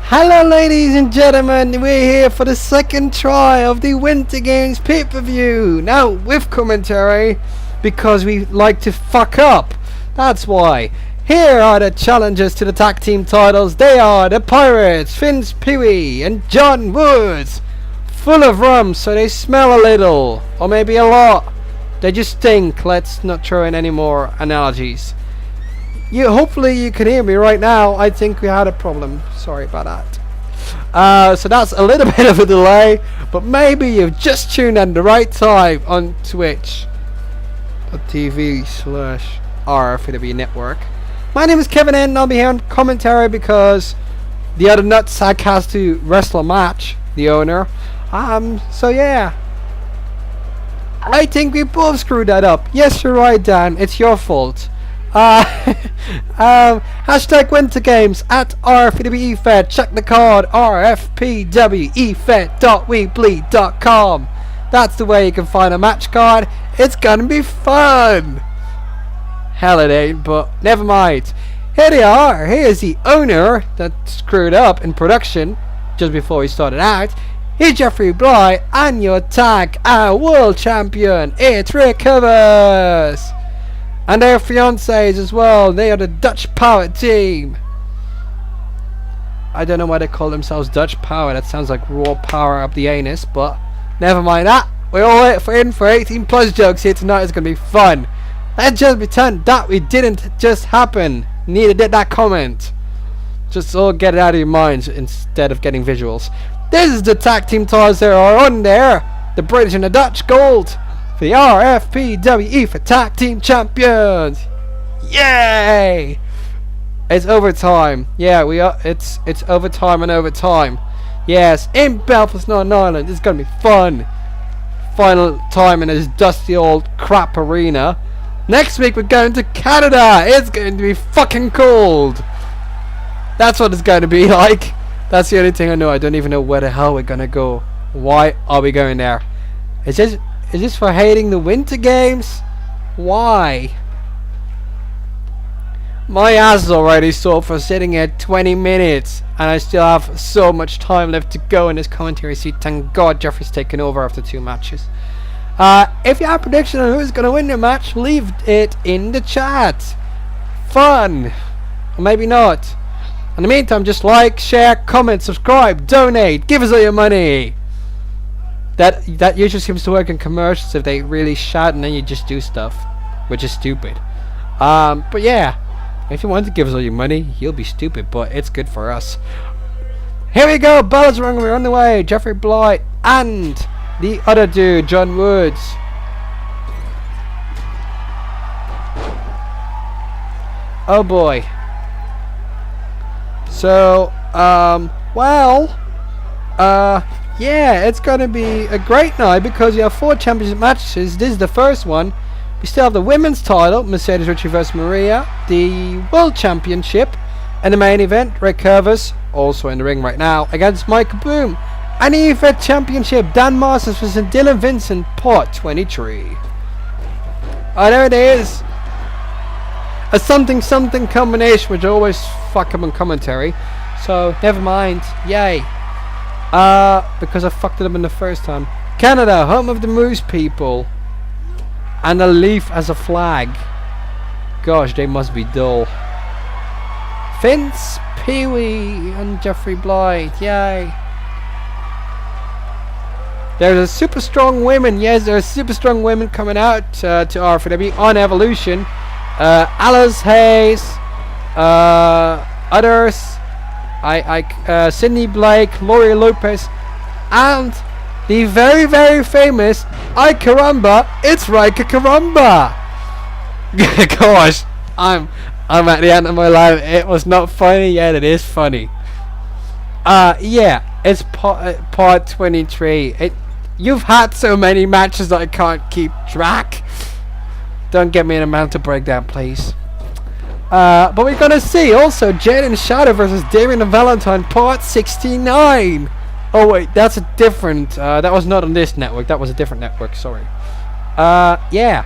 Hello ladies and gentlemen, we're here for the second try of the Winter Games pay-per-view. Now with commentary, because we like to fuck up. That's why. Here are the challengers to the tag team titles. They are the Pirates, Vince Pee-wee and John Woods. Full of rum, so they smell a little, or maybe a lot. They just stink. Let's not throw in any more analogies. Hopefully you can hear me right now. I think we had a problem. Sorry about that. So that's a little bit of a delay, but maybe you've just tuned in the right time on twitch.tv/RFPW network. My name is Kevin and I'll be here on commentary because the other nutsack has to wrestle a match, the owner. So yeah. I think we both screwed that up. Yes, you're right, Dan. It's your fault. Hashtag Winter Games at RFPW. Check the card RFPW.weebly.com. That's the way you can find a match card. It's gonna be fun. Hell it ain't, but never mind. Here they are. Here's the owner that screwed up in production just before he started out. Here's Jeffrey Bly and your tag world champion. It's Rickershauser. And their fiancés as well. They are the Dutch Power team. I don't know why they call themselves Dutch Power. That sounds like raw power up the anus. But never mind that. We're all in for 18 plus jokes here tonight. It's going to be fun. Let's just pretend that we didn't just happen. Neither did that comment. Just all get it out of your minds instead of getting visuals. This is the tag team titles that are on there. The British and the Dutch gold. For the RFPW for Tag Team Champions. Yay! It's overtime. Yeah, we are. It's overtime and overtime. Yes, in Belfast, Northern Ireland. It's gonna be fun. Final time in this dusty old crap arena. Next week we're going to Canada. It's going to be fucking cold. That's what it's going to be like. That's the only thing I know. I don't even know where the hell we're gonna go. Why are we going there? Is this for hating the Winter Games? Why? My ass is already sore for sitting here 20 minutes and I still have so much time left to go in this commentary seat. Thank God Jeffrey's taken over after 2 matches. If you have a prediction on who's going to win the match, leave it in the chat. Fun. Or maybe not. In the meantime, just like, share, comment, subscribe, donate, give us all your money. That usually seems to work in commercials if they really shout and then you just do stuff, which is stupid. But yeah, if you want to give us all your money, you'll be stupid, but it's good for us. Here we go, bells ring, we're on the way. Jeffrey Bly and the other dude, John Woods. Oh boy. So, yeah, it's going to be a great night because you have 4 championship matches. This is the first one. We still have the women's title, Mercedes Ricci vs Maria, the world championship, and the main event, Kurvers, also in the ring right now, against Michael Boom. And the EFED championship, Dan Masters vs Dylan Vincent, part 23. Oh, there it is. A something combination, which I always fuck up on commentary. So, never mind. Yay. Because I fucked it up in the first time. Canada, home of the Moose people. And a leaf as a flag. Gosh, they must be dull. Vince Pee-wee and Jeffrey Bly. Yay. There's a super strong women. Yes, there's super strong women coming out to RFPW on Evolution. Alice Hayes. Others. Sydney Blake, Lori Lopez, and the very, very famous I Caramba, it's Rickershauser. Gosh, I'm at the end of my life. It was not funny yet, it is funny. Yeah, it's part 23. You've had so many matches that I can't keep track. Don't get me in a mental breakdown, please. But we're gonna see also Jaden Shadow versus Damian and Valentine part 69. Oh wait, that's a different that was not on this network, that was a different network, sorry. Yeah.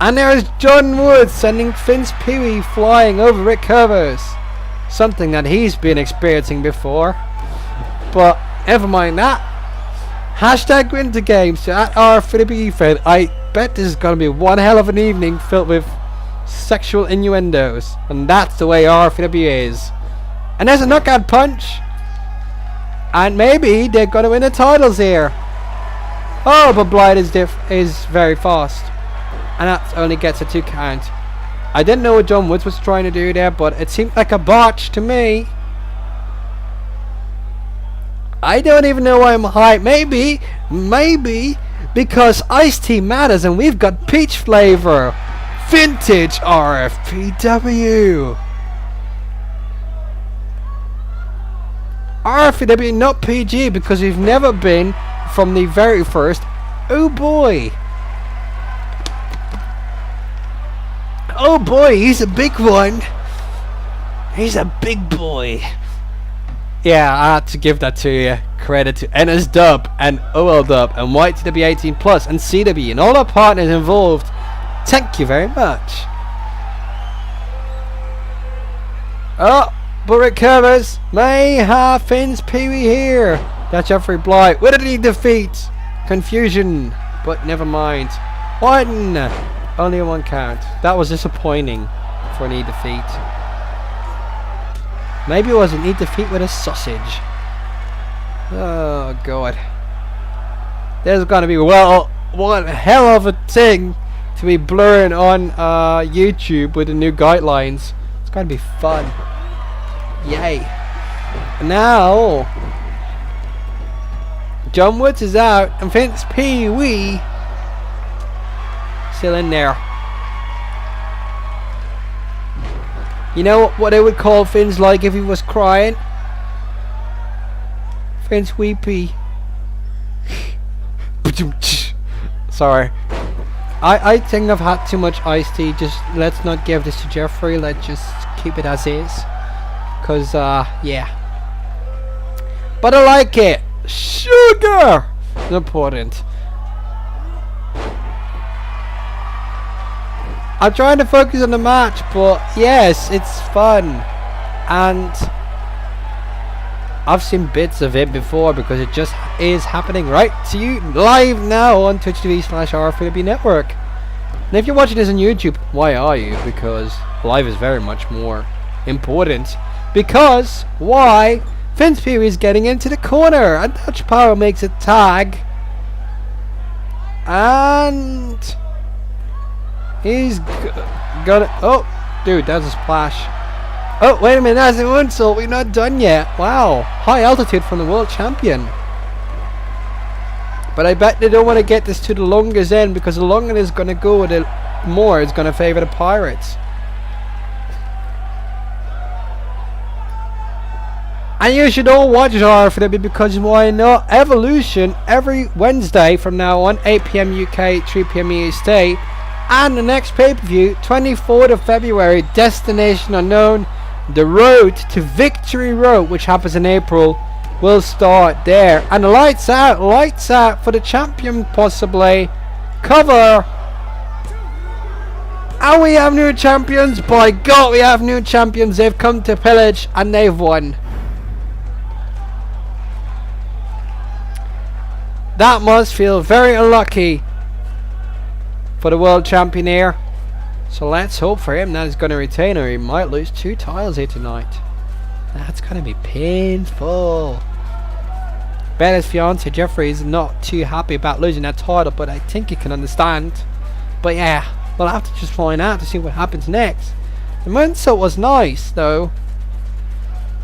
And there is John Woods sending Vince Pee-wee flying over Rickershauser. something that he's been experiencing before. But never mind that. Hashtag win the game. So at RFPW fan, I bet this is going to be one hell of an evening filled with sexual innuendos. And that's the way RFPW is. And there's a knockout punch. And maybe they're going to win the titles here. Oh, but Blight is very fast. And that only gets a 2 count. I didn't know what John Woods was trying to do there, but it seemed like a botch to me. I don't even know why I'm hyped. Maybe because iced tea matters and we've got peach flavor. Vintage RFPW. RFPW, not PG, because we've never been from the very first. Oh boy. Oh boy, he's a big one. He's a big boy. Yeah, I had to give that to you. Credit to NS Dub and OL Dub and YTW18 Plus and CW and all our partners involved. Thank you very much. Oh, but Rick Kurvers may have Finn's Pee-wee here. That's Jeffrey Blight. Where did he defeat? Confusion, but never mind. One. Only a 1 count. That was disappointing for an E defeat. Maybe it was an E defeat with a sausage. Oh god. There's gonna be, well, one hell of a thing to be blurring on YouTube with the new guidelines. It's gonna be fun. Yay. Now John Woods is out and Vince Pee-wee still in there. You know what they would call Finn's like if he was crying? Finn's weepy. Sorry. I think I've had too much iced tea. Just let's not give this to Jeffrey. Let's just keep it as is. Cause yeah. But I like it. Sugar! Important. I'm trying to focus on the match, but yes, it's fun. And I've seen bits of it before because it just is happening right to you live now on twitch.tv/RFPW Network. And if you're watching this on YouTube, why are you? Because live is very much more important. Because why? Vince Pee-wee is getting into the corner and Dutch Power makes a tag. And he's gonna, oh dude, that's a splash. Oh wait a minute, that's an insult. We're not done yet. Wow, high altitude from the world champion. But I bet they don't want to get this to the longest end, because the longer it's gonna go, the more it's gonna favor the Pirates. And you should all watch RFPW, because why not? Evolution every Wednesday from now on, 8 PM UK, 3 PM EST. And the next pay-per-view, 24th of February, Destination Unknown, the Road to Victory Road, which happens in April, will start there. And lights out for the champion, possibly. Cover. And we have new champions. By God, we have new champions. They've come to pillage and they've won. That must feel very unlucky for the world champion here. So let's hope for him that he's going to retain, or he might lose 2 titles here tonight. That's going to be painful. Bet his fiance Jeffrey is not too happy about losing that title, but I think he can understand. But yeah, we'll have to just find out to see what happens next. The moonsault was nice though,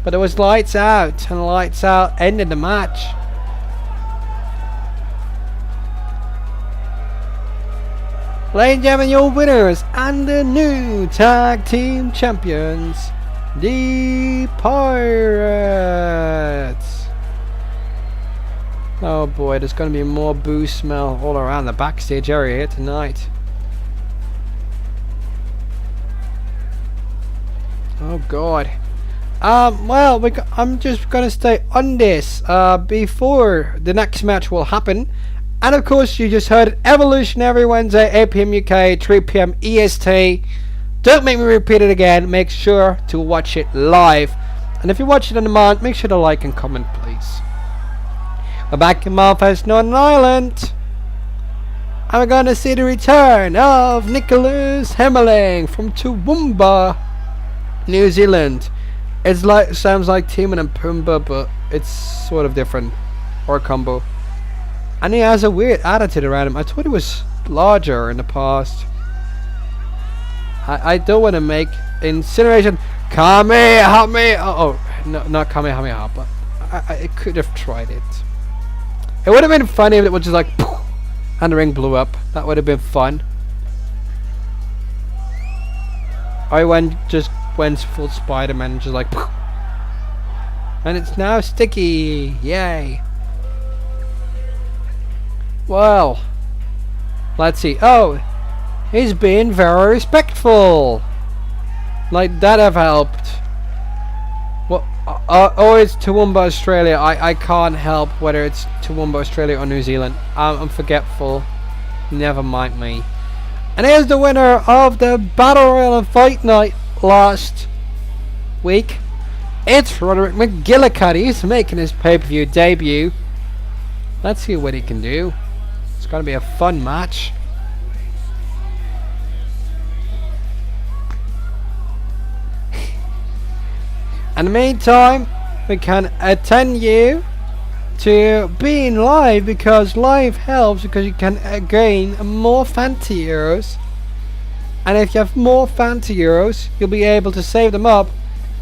but it was lights out, and lights out ended the match. Ladies and gentlemen, your winners and the new tag team champions, the Pirates. Oh boy, there's going to be more boo smell all around the backstage area here tonight. Oh god. Well, I'm just going to stay on this before the next match will happen. And of course, you just heard Evolution every Wednesday, 8 PM UK, 3 PM EST. Don't make me repeat it again. Make sure to watch it live. And if you're watching on demand, make sure to like and comment, please. We're back in Malphite, Northern Ireland. And we're going to see the return of Nikolas Hemmerling from Toowoomba, New Zealand. It's like, sounds like Timon and Pumbaa, but it's sort of different. Or a combo. And he has a weird attitude around him. I thought he was larger in the past. I don't want to make incineration. Kamehameha. Oh, no, not Kamehameha, but I could have tried it. It would have been funny if it was just like poof, and the ring blew up. That would have been fun. I went full Spider-Man, just like poof. And it's now sticky. Yay. Well, let's see. Oh, he's been very respectful. Like that have helped. Well, oh, it's Toowoomba, Australia. I can't help whether it's Toowoomba, Australia or New Zealand. I'm forgetful. Never mind me. And here's the winner of the Battle Royal and Fight Night last week. It's Roderick McGillicutty. He's making his pay-per-view debut. Let's see what he can do. It's going to be a fun match. In the meantime, we can attend you to being live, because live helps, because you can gain more Fantasy Euros. And if you have more Fantasy Euros, you'll be able to save them up,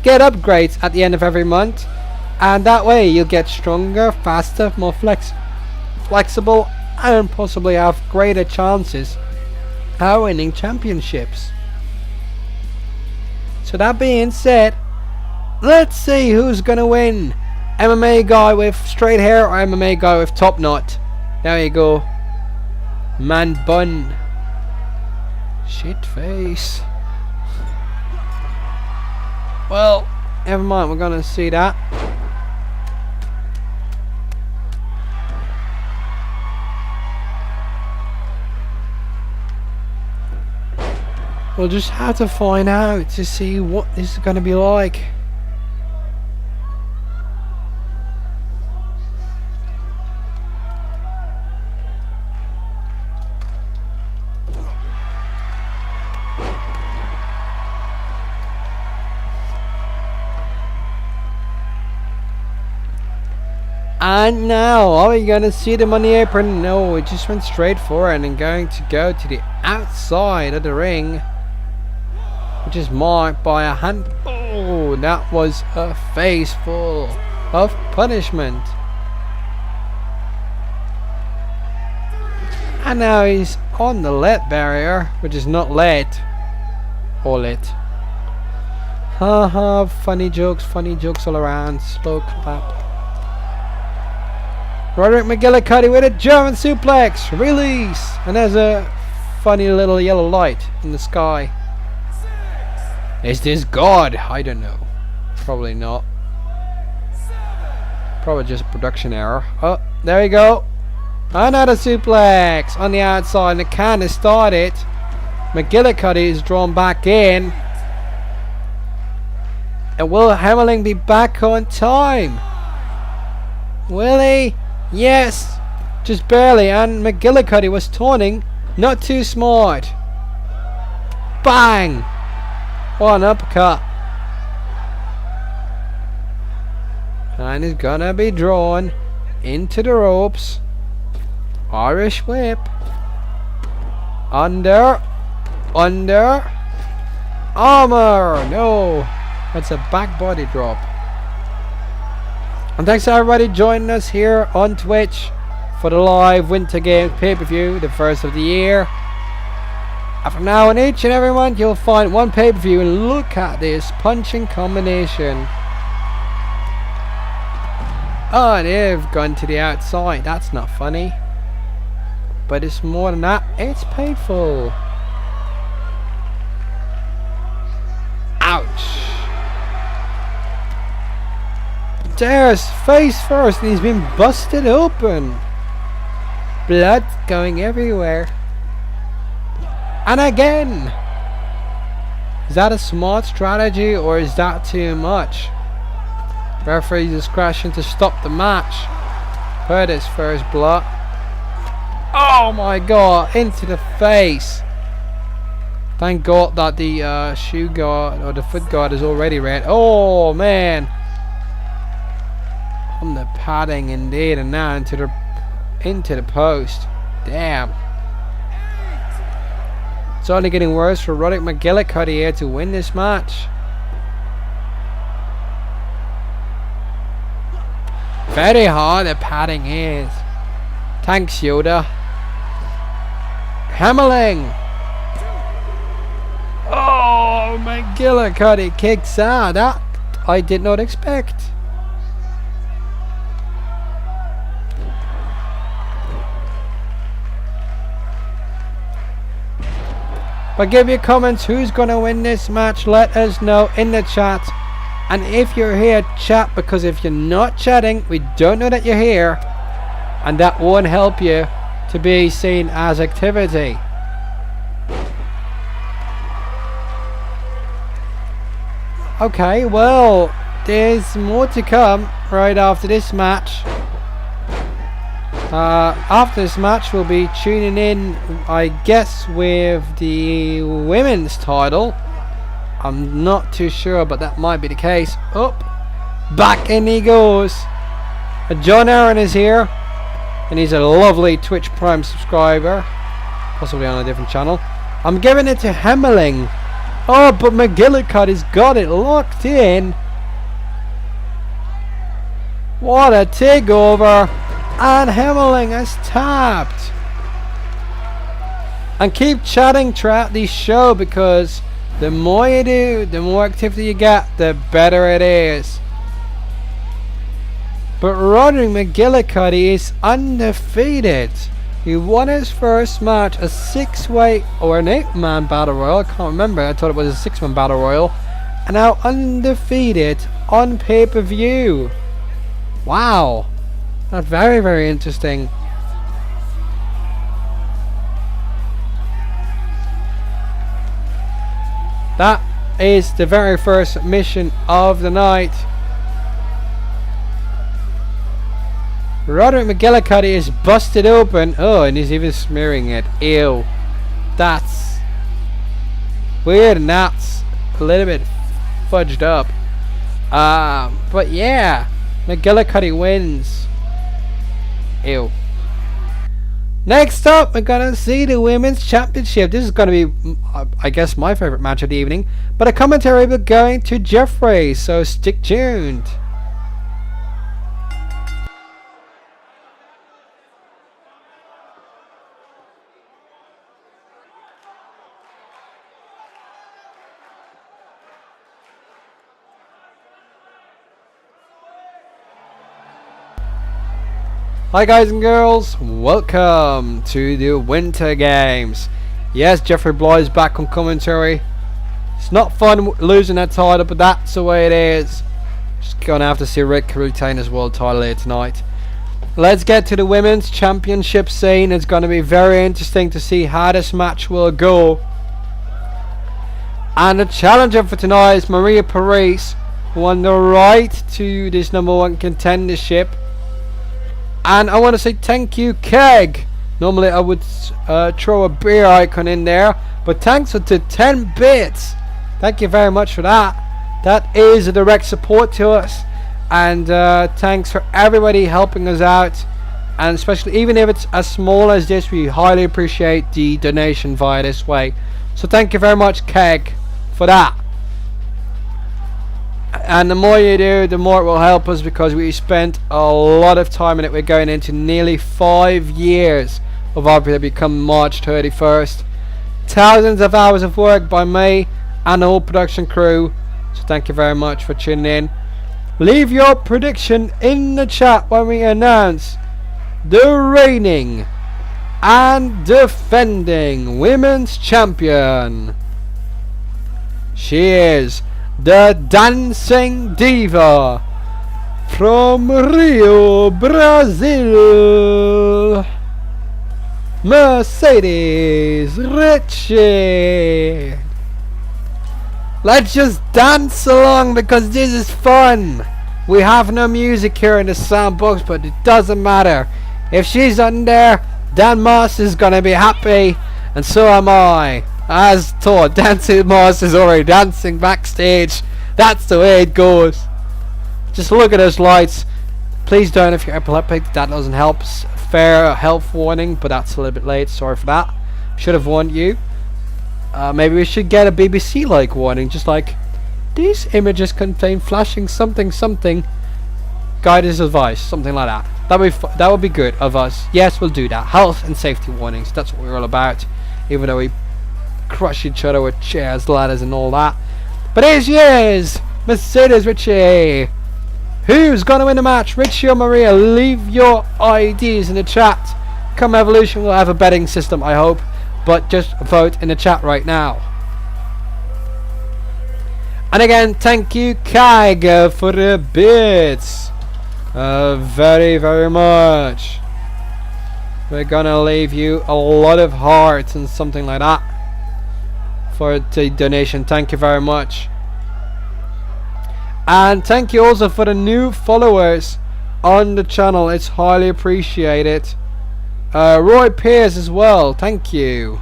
get upgrades at the end of every month, and that way you'll get stronger, faster, more flexible, and possibly have greater chances at winning championships. So that being said, let's see who's gonna win. MMA guy with straight hair or MMA guy with top knot? There you go. Man bun. Shit face. Well, never mind, we're gonna see that. We'll just have to find out to see what this is gonna be like. And now, are we going to see them on the apron? No, it just went straight for it and going to go to the outside of the ring, which is marked by a hand. Oh, that was a face full of punishment. And now he's on the lead barrier, which is not lead or lit. Haha, funny jokes all around. Slow clap. Roderick McGillicuddy with a German suplex. Release. And there's a funny little yellow light in the sky. Is this God? I don't know. Probably not. Probably just a production error. Oh, there we go. Another suplex on the outside. And the can has started. McGillicuddy is drawn back in. And will Hemmerling be back on time? Will he? Yes, just barely, and McGillicuddy was taunting, not too smart. Bang! What an uppercut. And he's gonna be drawn into the ropes. Irish whip. Under. Armor! No, that's a back body drop. And thanks to everybody joining us here on Twitch for the live Winter Games pay-per-view, the first of the year. And from now on, each and every month you'll find one pay-per-view, and look at this punching combination. Oh, they've gone to the outside. That's not funny. But it's more than that. It's painful. Ouch. There's face first, and he's been busted open. Blood going everywhere. And again. Is that a smart strategy, or is that too much? Referee discretion to stop the match. Per this first blood. Oh my god, into the face. Thank god that the shoe guard or the foot guard is already red. Oh man. On the padding indeed, and now into the post. Damn. It's only getting worse for Roderick McGillicutty here to win this match. Very hard the padding is. Thanks, Yoda. Hemmerling. Oh, McGillicuddy kicks out. That I did not expect. But give your comments who's going to win this match. Let us know in the chat. And if you're here, chat, because if you're not chatting, we don't know that you're here. And that won't help you to be seen as activity. Okay, well, there's more to come right after this match. After this match, we'll be tuning in, I guess, with the women's title. I'm not too sure, but that might be the case. Up, back in he goes. John Aron is here, and he's a lovely Twitch Prime subscriber, possibly on a different channel. I'm giving it to Hemmerling. Oh, but McGillicuddy's got it locked in. What a takeover. And Hemmerling has tapped. And keep chatting throughout the show, because the more you do, the more activity you get, the better it is. But Roderick McGillicutty is undefeated. He won his first match, a 6-way or an 8-man battle royal. I can't remember. I thought it was a 6-man battle royal. And now undefeated on pay-per-view. Wow. That's very, very interesting. That is the very first mission of the night. Roderick McGillicuddy is busted open. Oh, and he's even smearing it. Ew. That's weird, and that's a little bit fudged up. But yeah, McGillicuddy wins. Ew. Next up, we're gonna see the Women's Championship. This is gonna be, I guess, my favorite match of the evening. But a commentary will be going to Jeffrey, so stick tuned. Hi guys and girls, welcome to the Winter Games. Yes, Jeffrey Bly is back on commentary. It's not fun losing that title, but that's the way it is. Just gonna have to see Rick retain his world title here tonight. Let's get to the Women's Championship scene. It's gonna be very interesting to see how this match will go. And the challenger for tonight is Maria Paris, who won the right to this #1 contendership. And I want to say thank you, Keg. Normally I would throw a beer icon in there, but thanks for the 10 bits. Thank you very much for that. That is a direct support to us. And thanks for everybody helping us out. And especially, even if it's as small as this, we highly appreciate the donation via this way. So thank you very much, Keg, for that. And the more you do, the more it will help us, because we spent a lot of time in it. We're going into nearly 5 years of RFPW come March 31st. Thousands of hours of work by me and the whole production crew. So thank you very much for tuning in. Leave your prediction in the chat when we announce the reigning and defending Women's Champion. She is the Dancing Diva from Rio, Brazil, Mercedes Ricci. Let's just dance along, because this is fun. We have no music here in the sound box, but it doesn't matter. If she's on there, Dan Moss is gonna be happy, and so am I. As thought, Dancing Moss is already dancing backstage. That's the way it goes. Just look at those lights. Please don't if you're epileptic. That doesn't help. Fair health warning, but that's a little bit late. Sorry for that. Should have warned you. Maybe we should get a BBC-like warning, just like these images contain flashing something something. Guidance advice, something like that. That would be good of us. Yes, we'll do that. Health and safety warnings. That's what we're all about. Even though we crush each other with chairs, ladders, and all that. But here she is, Mercedes Ricci. Who's gonna win the match? Ricci or Maria? Leave your IDs in the chat. Come Evolution, we'll have a betting system, I hope. But just vote in the chat right now. And again, thank you, Kaiga, for the bits. Very, very much. We're gonna leave you a lot of hearts and something like that for the donation. Thank you very much. And thank you also for the new followers on the channel. It's highly appreciated. Roy Pierce as well. Thank you.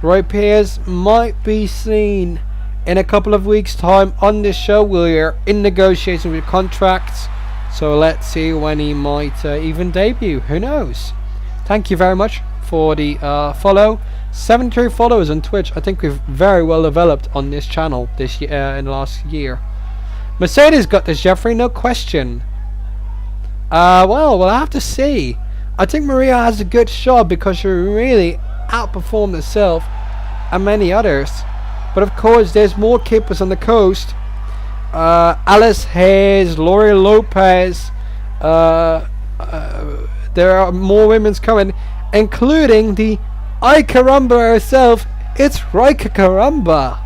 Roy Pierce might be seen in a couple of weeks' time on this show. We're in negotiation with contracts, so let's see when he might even debut. Who knows? Thank you very much for the follow. 73 followers on Twitch. I think we've very well developed on this channel this year, in the last year. Mercedes got this, Jeffrey, no question. Well, we'll have to see. I think Maria has a good shot because she really outperformed herself and many others. But of course, there's more keepers on the coast. Alice Hayes, Lori Lopez. There are more women's coming, including the Ay Caramba herself. It's Rika Caramba.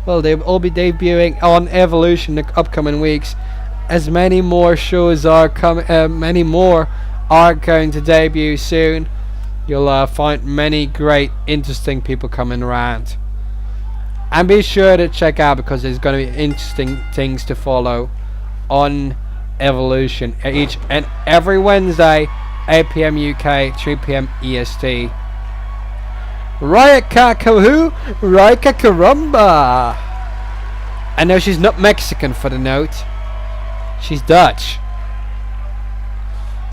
Well, they'll all be debuting on Evolution in the upcoming weeks, as many more shows are coming. Many more are going to debut soon. You'll find many great, interesting people coming around. And be sure to check out, because there's going to be interesting things to follow on Evolution each and every Wednesday, 8 PM UK, 3 PM EST. Rika Caramba. I know she's not Mexican for the note. She's Dutch.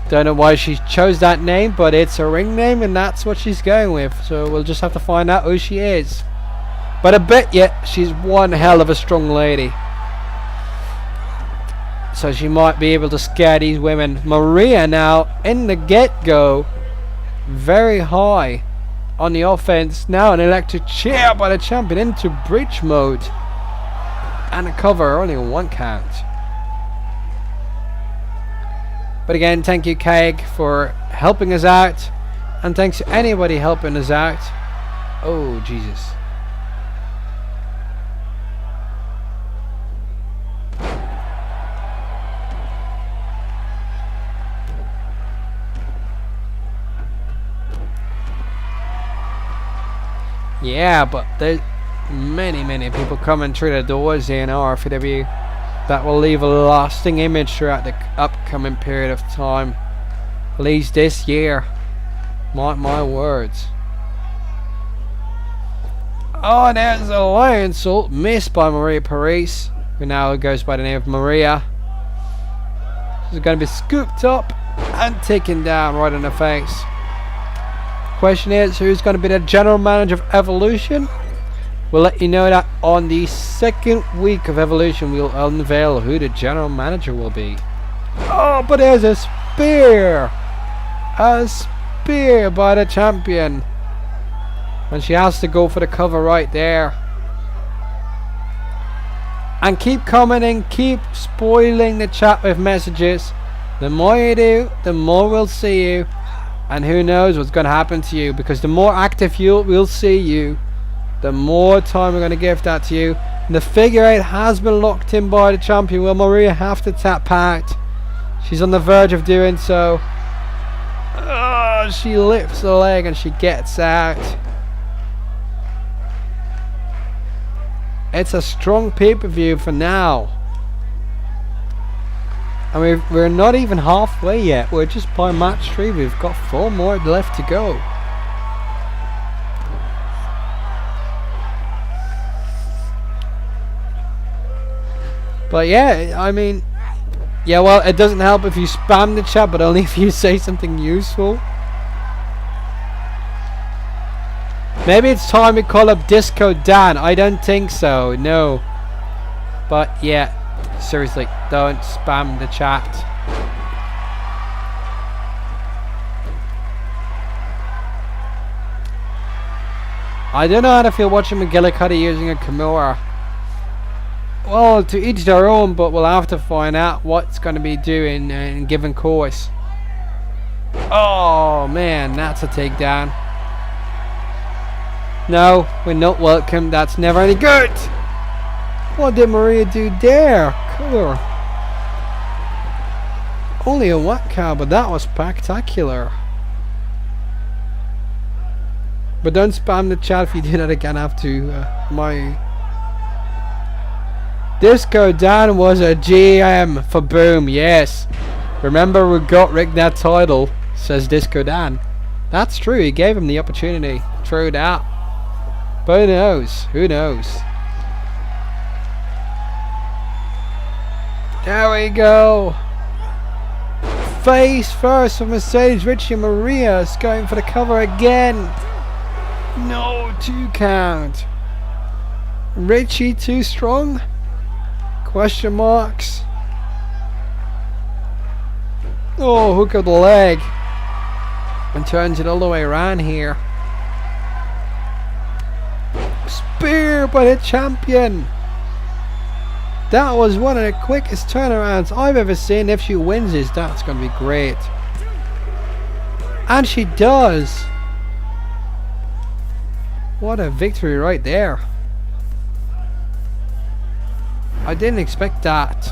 Don't know why she chose that name, but it's a ring name and that's what she's going with. So we'll just have to find out who she is. But I bet you she's one hell of a strong lady. So she might be able to scare these women. Maria now in the get-go. Very high on the offense. Now an electric chair by the champion into bridge mode. And a cover, only one count. But again, thank you, Kaig, for helping us out. And thanks to anybody helping us out. Oh, Jesus. Yeah, but there's many people coming through the doors in RFPW that will leave a lasting image throughout the upcoming period of time. At least this year. Mark my words. Oh, there's a lion salt missed by Maria Paris, who now goes by the name of Maria. She's going to be scooped up and taken down right in the face. Question is, who's going to be the general manager of Evolution? We'll let you know that on the second week of Evolution. We'll unveil who the general manager will be. Oh, but there's a spear! A spear by the champion. And she has to go for the cover right there. And keep commenting, keep spoiling the chat with messages. The more you do, the more we'll see you. And who knows what's going to happen to you, because the more active we'll see you, the more time we're going to give that to you. And the figure 8 has been locked in by the champion. Will Maria have to tap out? She's on the verge of doing so. Oh, she lifts the leg and she gets out. It's a strong pay-per-view for now. And we're not even halfway yet. We're just by match 3. We've got 4 more left to go. But yeah, I mean, yeah, well, it doesn't help if you spam the chat, but only if you say something useful. Maybe it's time we call up Disco Dan. I don't think so, no. But yeah, seriously, don't spam the chat. I don't know how to feel watching McGillicuddy using a Kimura. Well, to each their own, but we'll have to find out what's going to be doing in given course. Oh man, that's a takedown. No, we're not welcome. That's never any good. What did Maria do there? Cool. Only a whack cow, but that was spectacular. But don't spam the chat if you do that again after my... Disco Dan was a GM for Boom, yes. Remember we got Rick that title, says Disco Dan. That's true, he gave him the opportunity. True that. But who knows? Who knows? There we go. Face first for Mercedes. Ricci and Maria is going for the cover again. No, 2 count. Ricci too strong? Question marks. Oh, hook of the leg. And turns it all the way around here. Spear by the champion. That was one of the quickest turnarounds I've ever seen. If she wins this, that's going to be great. And she does. What a victory right there. I didn't expect that.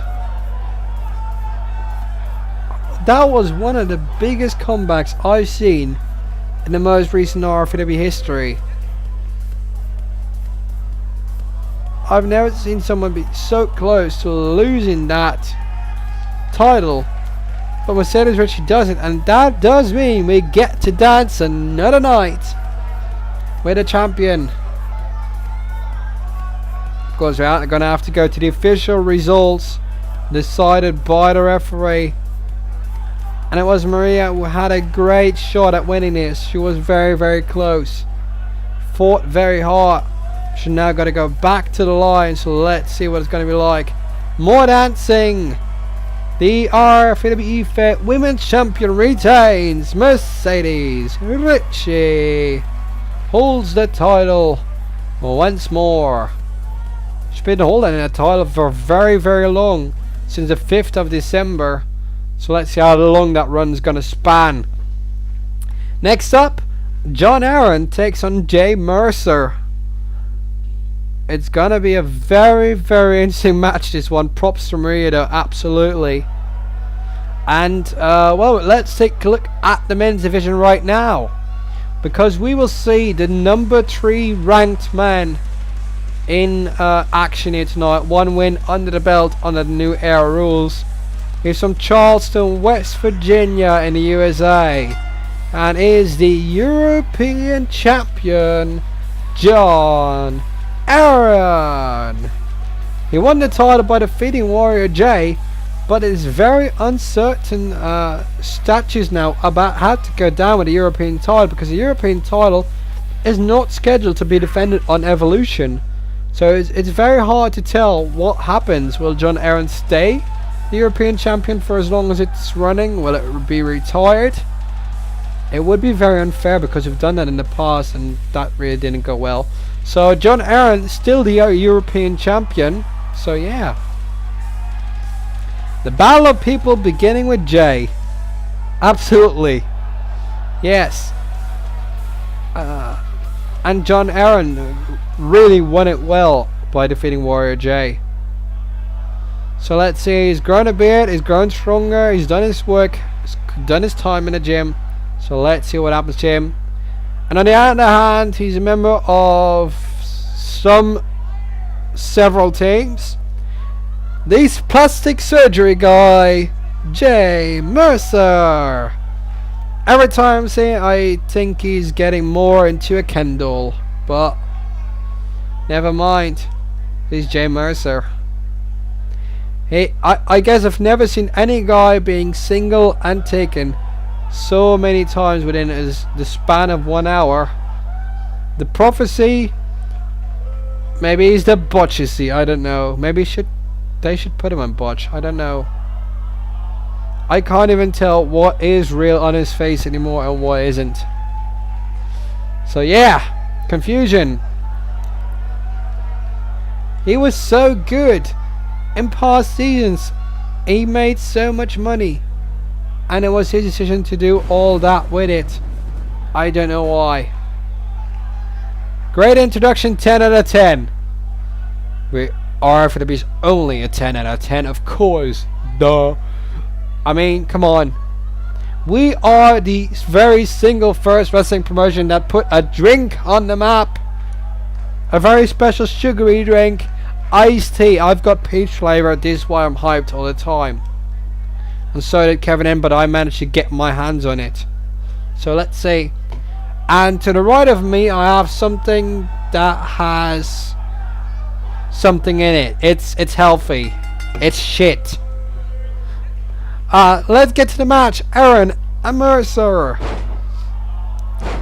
That was one of the biggest comebacks I've seen in the most recent RFPW history. I've never seen someone be so close to losing that title. But Mercedes Ricci does it, and that does mean we get to dance another night with a champion. Of course, we're going to have to go to the official results decided by the referee. And it was Maria who had a great shot at winning this. She was very, very close. Fought very hard. She's now got to go back to the line, so let's see what it's going to be like. More dancing. The RFPW Fair Women's Champion retains. Mercedes Ricci holds the title once more. She's been holding that title for very, very long, since the 5th of December. So let's see how long that run's going to span. Next up, John Aron takes on Jay Mercer. It's going to be a very, very interesting match, this one. Props to Maria though, absolutely. And, well, let's take a look at the men's division right now. Because we will see the number 3 ranked man in action here tonight. 1 win under the belt under the new era rules. He's from Charleston, West Virginia in the USA. And is the European champion, John Aron. He won the title by defeating Warrior J, but it is very uncertain statutes now about how to go down with the European title, because the European title is not scheduled to be defended on Evolution. So it's very hard to tell what happens. Will John Aron stay the European champion for as long as it's running? Will it be retired? It would be very unfair because we've done that in the past and that really didn't go well. So John Aron still the European champion. So yeah. The battle of people beginning with J. Absolutely. Yes. And John Aron really won it well by defeating Warrior J. So let's see, he's grown a beard, he's grown stronger, he's done his work, he's done his time in the gym. So let's see what happens to him. And on the other hand, he's a member of several teams. This plastic surgery guy, J. Mercer. Every time I see it, I think he's getting more into a Kendall, but never mind. He's J. Mercer. I guess I've never seen any guy being single and taken so many times within the span of 1 hour. The prophecy. Maybe he's the botch, you see. I don't know. Maybe they should put him on botch. I don't know. I can't even tell what is real on his face anymore and what isn't. So yeah, confusion. He was so good in past seasons. He made so much money, and it was his decision to do all that with it. I don't know why. Great introduction, 10 out of 10. We are for the beast only a 10 out of 10, of course. Duh. I mean, come on. We are the very single first wrestling promotion that put a drink on the map. A very special sugary drink. Iced tea. I've got peach flavor. This is why I'm hyped all the time. And so did Kevin M, but I managed to get my hands on it. So let's see. And to the right of me, I have something that has something in it. It's healthy. It's shit. Let's get to the match. Aron and Mercer.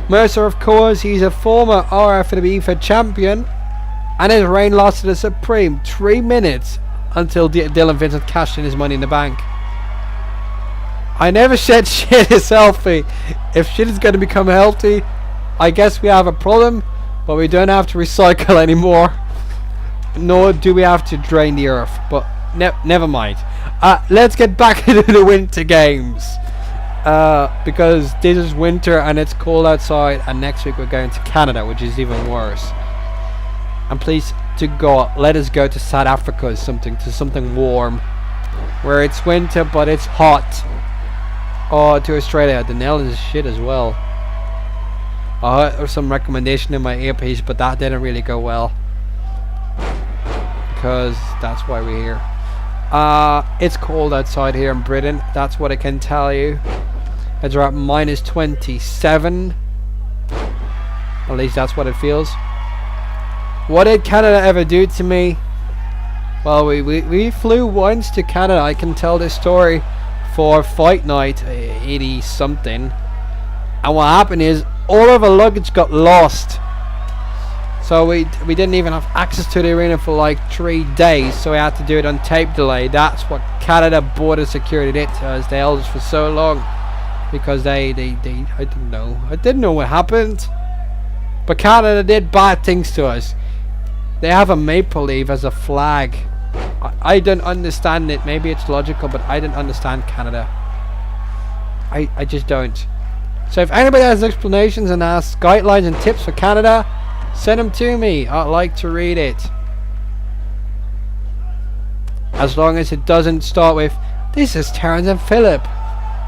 Mercer, of course, he's a former RFPW champion, and his reign lasted a supreme 3 minutes until Dylan Vincent cashed in his money in the bank. I never said shit is healthy. If shit is going to become healthy, I guess we have a problem, but we don't have to recycle anymore, nor do we have to drain the earth, but never mind. Let's get back into the winter games, because this is winter and it's cold outside, and next week we're going to Canada, which is even worse. And please to God, let us go to South Africa or something, to something warm, where it's winter but it's hot. Or to Australia. The nail is shit as well. I heard some recommendation in my earpiece, but that didn't really go well, because that's why we're here. It's cold outside here in Britain, that's what I can tell you. It's around minus 27. At least that's what it feels. What did Canada ever do to me? Well, we flew once to Canada. I can tell this story for fight night 80 something, and what happened is all of our luggage got lost. So we didn't even have access to the arena for like 3 days, so we had to do it on tape delay. That's what Canada border security did to us. They held us for so long because they I didn't know what happened, but Canada did bad things to us. They have a maple leaf as a flag. I don't understand it. Maybe it's logical, but I don't understand Canada. I just don't. So if anybody has explanations and asks guidelines and tips for Canada, send them to me. I'd like to read it. As long as it doesn't start with, "This is Terrence and Philip,"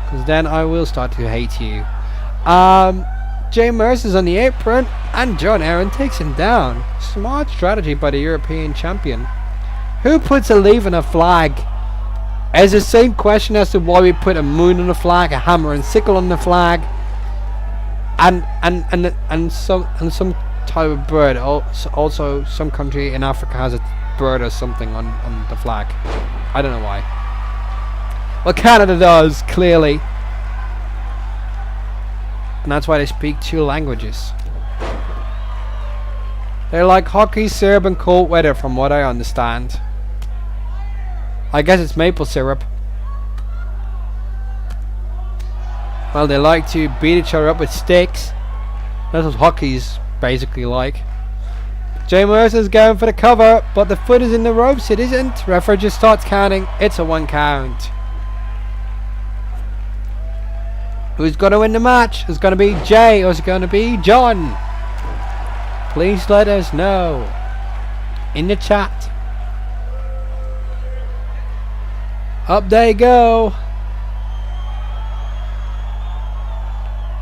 because then I will start to hate you. J. Mercer's on the apron, and John Aron takes him down. Smart strategy by the European champion. Who puts a leaf on a flag? It's the same question as to why we put a moon on the flag, a hammer and sickle on the flag, and some type of bird. Also, some country in Africa has a bird or something on the flag. I don't know why. Well, Canada does, clearly. And that's why they speak 2 languages. They like hockey, syrup and cold weather, from what I understand. I guess it's maple syrup. Well, they like to beat each other up with sticks. That's what hockey's basically like. J. Mercer's going for the cover, but the foot is in the ropes. It isn't. Referee just starts counting. It's a 1 count. Who's going to win the match? Is it going to be Jay or is it going to be John? Please let us know in the chat. Up they go.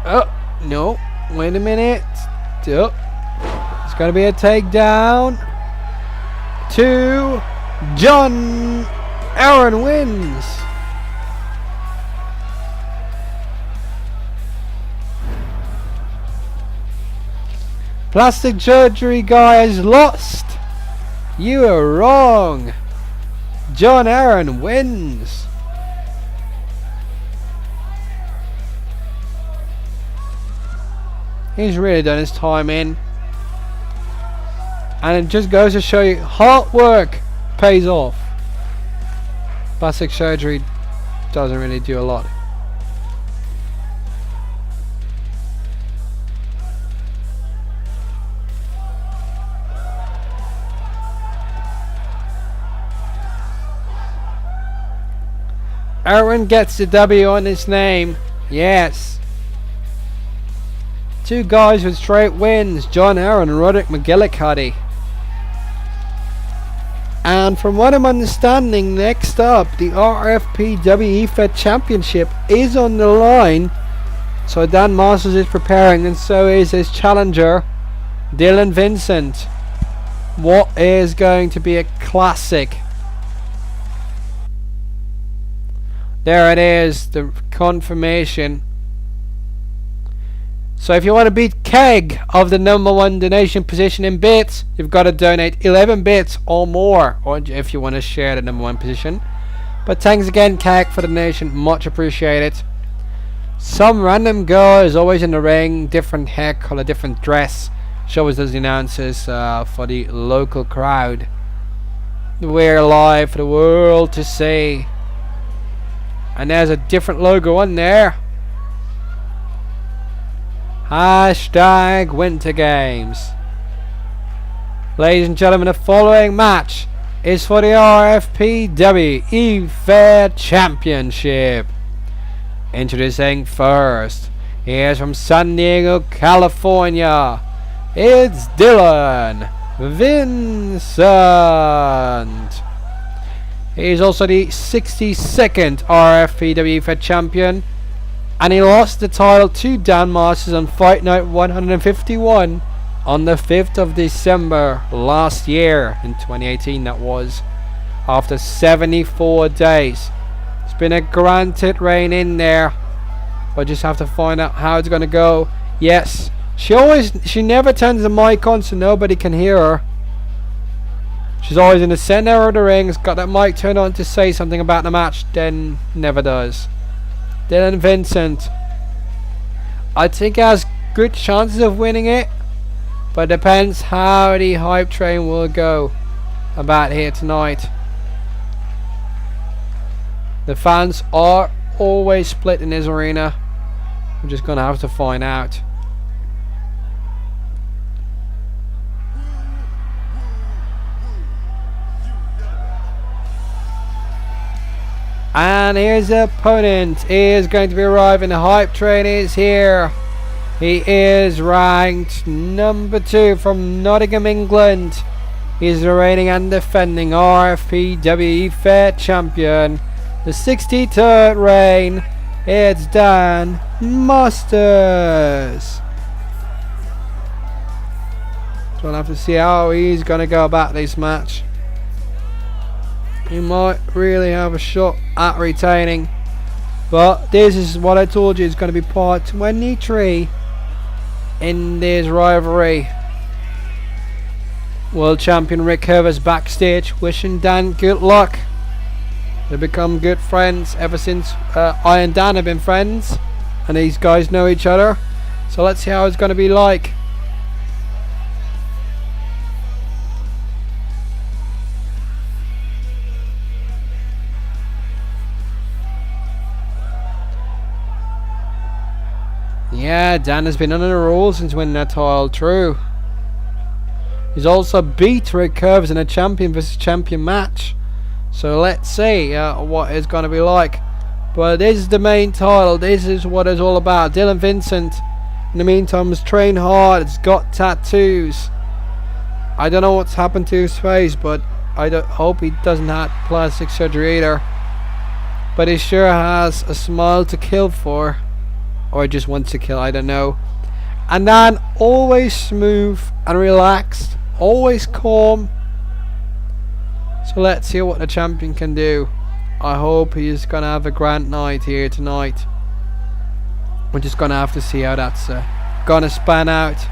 Oh, no. Wait a minute. Oh. It's going to be a takedown. 2. John Aron wins. Plastic surgery guy is lost. You are wrong. John Aron wins. He's really done his time in. And it just goes to show you hard work pays off. Plastic surgery doesn't really do a lot. Aron gets the W on his name. Yes. Two guys with straight wins. John Aron and Roderick McGillicutty. And from what I'm understanding, next up, the RFPW Fed Championship is on the line. So Dan Masters is preparing, and so is his challenger, Dylan Vincent. What is going to be a classic? There it is, the confirmation. So if you want to beat Keg of the #1 donation position in bits, you've got to donate 11 bits or more, or if you want to share the #1 position. But thanks again, Keg, for the donation, much appreciated. Some random girl is always in the ring, different hair color, different dress, shows us the announcers for the local crowd. We're live for the world to see. And there's a different logo on there. Hashtag Winter Games. Ladies and gentlemen, the following match is for the RFPW E-Fair Championship. Introducing first, he is from San Diego, California. It's Dylan Vincent. He's also the 62nd RFPW Fed Champion, and he lost the title to Dan Masters on Fight Night 151 on the 5th of December last year, in 2018 that was, after 74 days. It's been a granted reign in there, but just have to find out how it's gonna go. Yes, she never turns the mic on so nobody can hear her. She's always in the center of the ring, has got that mic turned on to say something about the match, then never does. Dylan Vincent, I think he has good chances of winning it, but it depends how the hype train will go about here tonight. The fans are always split in this arena. We're just gonna have to find out. And here's the opponent. He is going to be arriving. The hype train is here. He is ranked #2 from Nottingham, England. He's the reigning and defending RFPW Fair Champion. The 63rd reign. It's Dan Masters. So we'll have to see how he's going to go about this match. He might really have a shot at retaining, but this is what I told you, it's going to be part 23 in this rivalry. World champion Rick Kurvers backstage wishing Dan good luck. They've become good friends ever since I and Dan have been friends, and these guys know each other, so let's see how it's going to be like. Yeah, Dan has been under the rules since winning that title, true. He's also beat Rick Kurvers in a champion versus champion match. So let's see what it's going to be like. But this is the main title. This is what it's all about. Dylan Vincent, in the meantime, has trained hard. He's got tattoos. I don't know what's happened to his face, but I hope he doesn't have plastic surgery either. But he sure has a smile to kill for. Or just wants to kill, I don't know. And then always smooth and relaxed, always calm. So let's see what the champion can do. I hope he's gonna have a grand night here tonight. We're just gonna have to see how that's gonna span out.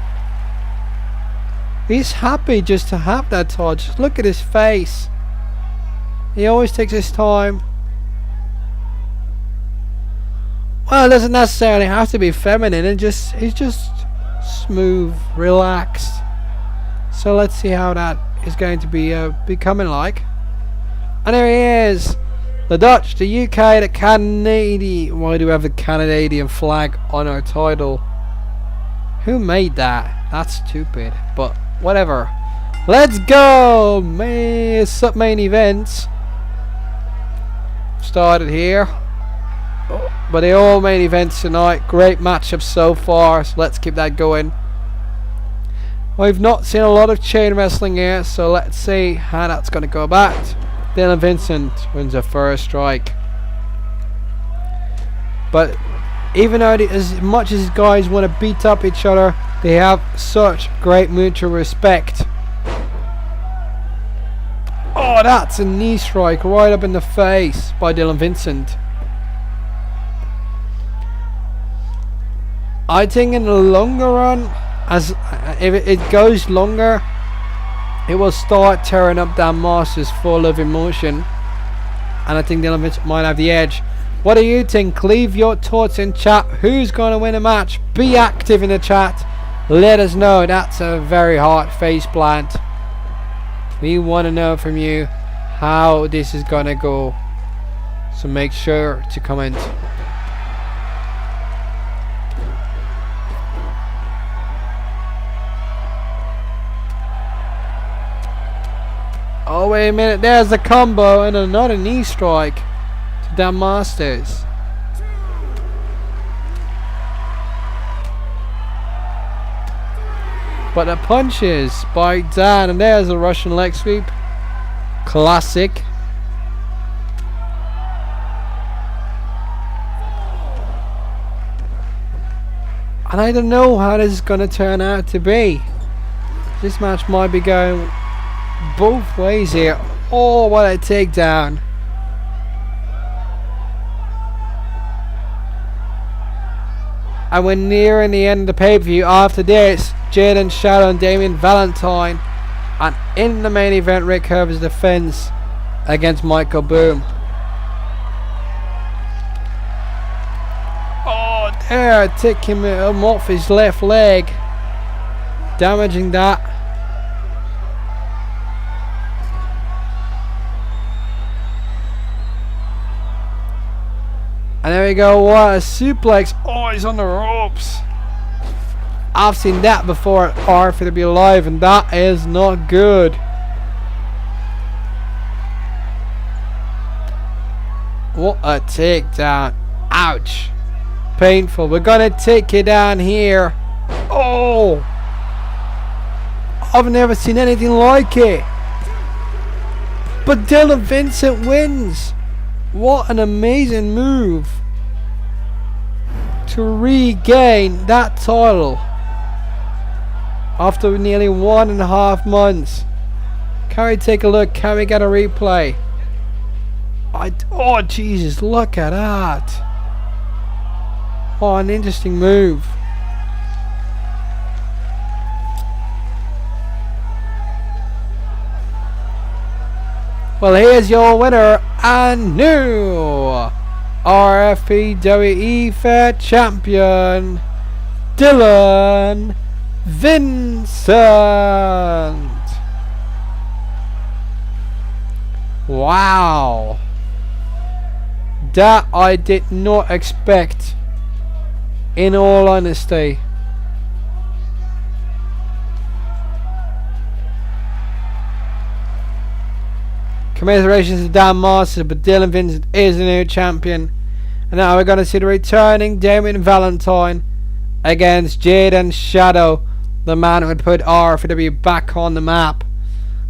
He's happy just to have that title. Just look at his face. He always takes his time. Well, it doesn't necessarily have to be feminine. He's just smooth, relaxed. So let's see how that is going to be becoming like. And there he is. The Dutch, the UK, the Canadian. Why do we have the Canadian flag on our title? Who made that? That's stupid. But whatever. Let's go. Main events started here. But they all main events tonight. Great matchups so far. So let's keep that going. We've not seen a lot of chain wrestling here. So let's see how that's going to go about. Then Vincent wins the first strike. But even though as much as guys want to beat up each other, they have such great mutual respect. Oh, that's a knee strike right up in the face by Dylan Vincent. I think in the longer run, as if it goes longer, it will start tearing up Dan Masters full of emotion, and I think Dylan Vincent might have the edge. What do you think? Leave your thoughts in chat. Who's going to win a match? Be active in the chat. Let us know. That's a very hard face plant. We want to know from you how this is going to go. So make sure to comment. Oh, wait a minute. There's a combo and another knee strike to Dan Masters. But the punches by Dan, and there's a Russian leg sweep. Classic. And I don't know how this is going to turn out to be. This match might be going both ways here. Oh, what a takedown. And we're nearing the end of the pay-per-view. After this, Jaden, Shadow and Damian, Valentine. And in the main event, Rickershauser defends against Michael Boom. Oh, there, taking him off his left leg. Damaging that. And there we go, what a suplex. Oh, he's on the ropes. I've seen that before at RFPW Live, and that is not good. What a takedown. Ouch. Painful. We're going to take it down here. Oh. I've never seen anything like it. But Dylan Vincent wins. What an amazing move to regain that title after nearly 1.5 months. Can we take a look? Can we get a replay? Oh Jesus, look at that. Oh, an interesting move. Well, here's your winner and new RFPW Fair Champion, Dylan Vincent. Wow. That I did not expect, in all honesty. Commiserations to Dan Mercer, but Dylan Vincent is the new champion. And now we're going to see the returning Damian Valentine against Jaden Shadow, the man who had put RFPW back on the map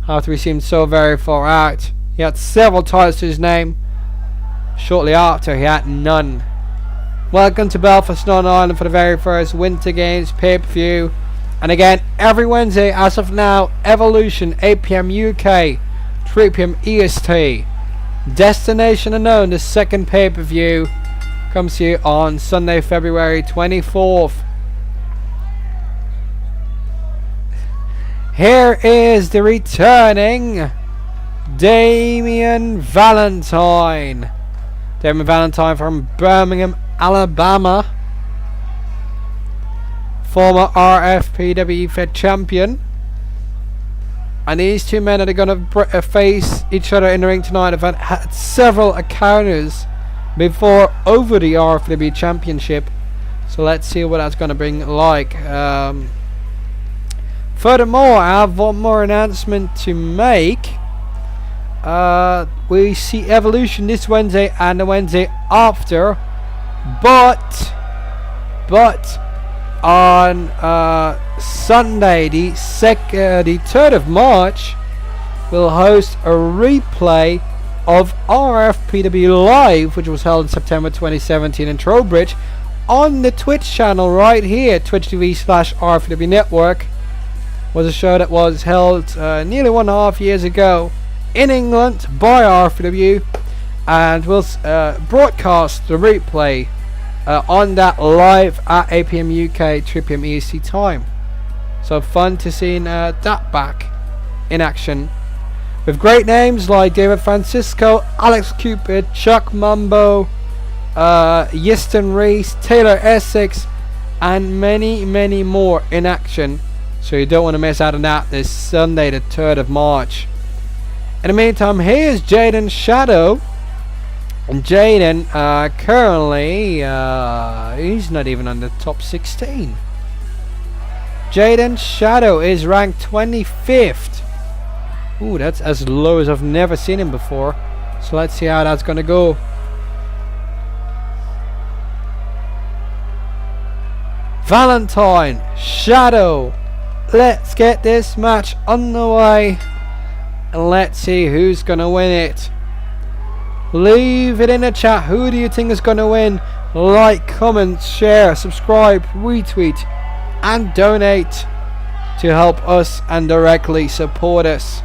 after he seemed so very far out. He had several titles to his name. Shortly after, he had none. Welcome to Belfast, Northern Ireland for the very first Winter Games pay-per-view. And again, every Wednesday as of now, Evolution, 8 PM UK. 3 PM EST. Destination Unknown, the second pay-per-view, comes to you on Sunday, February 24th. Here is the returning Damian Valentine. Damian Valentine from Birmingham, Alabama. Former RFPW Fed champion. And these two men are going to face each other in the ring tonight. Have had several encounters before over the RFPW championship. So let's see what that's going to bring like. Furthermore, I have one more announcement to make. We see Evolution this Wednesday and the Wednesday after. But on Sunday, the 3rd of March, we'll host a replay of RFPW Live, which was held in September 2017 in Trowbridge, on the Twitch channel right here, twitch.tv/RFPW Network. Was a show that was held nearly 1.5 years ago in England by RFPW, and we'll broadcast the replay on that live at 8 PM UK, 3 PM EST time. So fun to see that back in action, with great names like David Francisco, Alex Cupid, Chuck Mumbo, Yiston Reese, Taylor Essex, and many more in action. So you don't want to miss out on that this Sunday, the 3rd of March. In the meantime, here's Jaden Shadow. And Jaden currently he's not even on the top 16. Jaden Shadow is ranked 25th. Ooh, that's as low as I've never seen him before. So let's see how that's gonna go. Valentine, Shadow. Let's get this match on the way. And let's see who's gonna win it. Leave it in the chat. Who do you think is going to win? Like, comment, share, subscribe, retweet, and donate to help us and directly support us.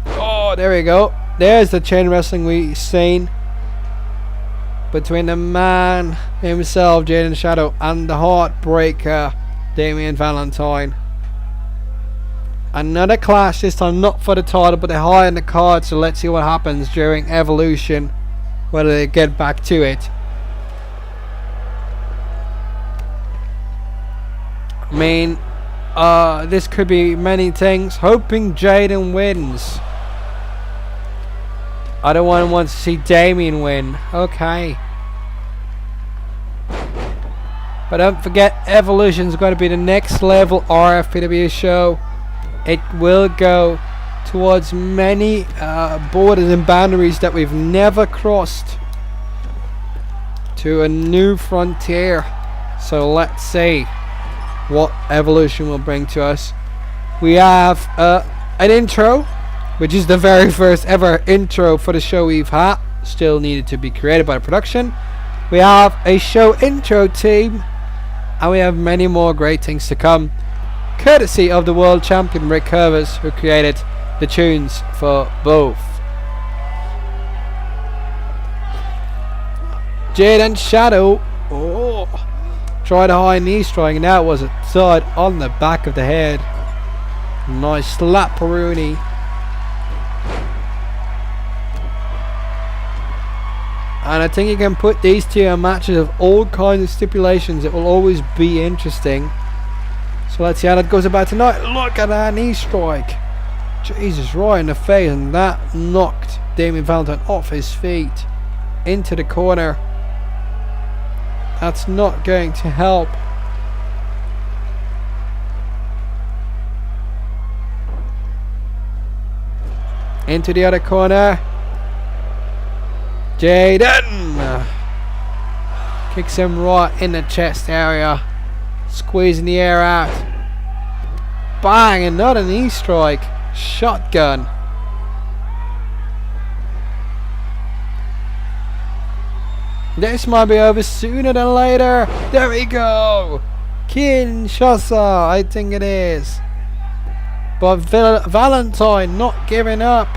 Oh, there we go. There's the chain wrestling we've seen between the man himself, Jaden Shadow, and the heartbreaker, Damian Valentine. Another clash, this time not for the title, but they're high in the card, so let's see what happens during Evolution, whether they get back to it. I mean, this could be many things. Hoping Jaden wins. I don't want to see Damien win. Okay. But don't forget, Evolution is going to be the next level RFPW show. It will go towards many borders and boundaries that we've never crossed, to a new frontier. So let's see what Evolution will bring to us. We have an intro, which is the very first ever intro for the show we've had. Still needed to be created by the production. We have a show intro team, and we have many more great things to come, courtesy of the world champion Rick Kurvers, who created the tunes for both. Jaden Shadow, oh, tried a high knee strike, and that was a thud on the back of the head. Nice slap, Rooney. And I think you can put these two in matches of all kinds of stipulations. It will always be interesting. So let's see how that goes about tonight. Look at that knee strike. Jesus, right in the face. And that knocked Damian Valentine off his feet into the corner. That's not going to help. Into the other corner. Jaden kicks him right in the chest area, squeezing the air out. Bang, another knee strike. Shotgun. This might be over sooner than later. There we go. Kinshasa, I think it is. But Valentine not giving up.